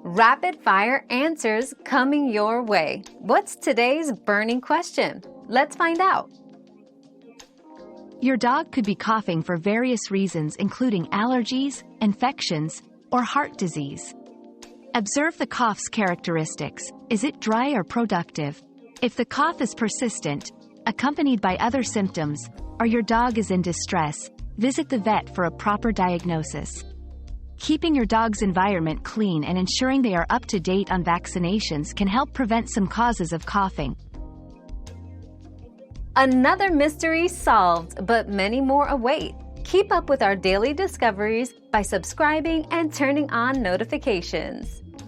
Rapid fire answers coming your way. What's today's burning question? Let's find out. Your dog could be coughing for various reasons, including allergies, infections, or heart disease. Observe the cough's characteristics. Is it dry or productive? If the cough is persistent, accompanied by other symptoms, or your dog is in distress, visit the vet for a proper diagnosis. Keeping your dog's environment clean and ensuring they are up to date on vaccinations can help prevent some causes of coughing. Another mystery solved, but many more await. Keep up with our daily discoveries by subscribing and turning on notifications.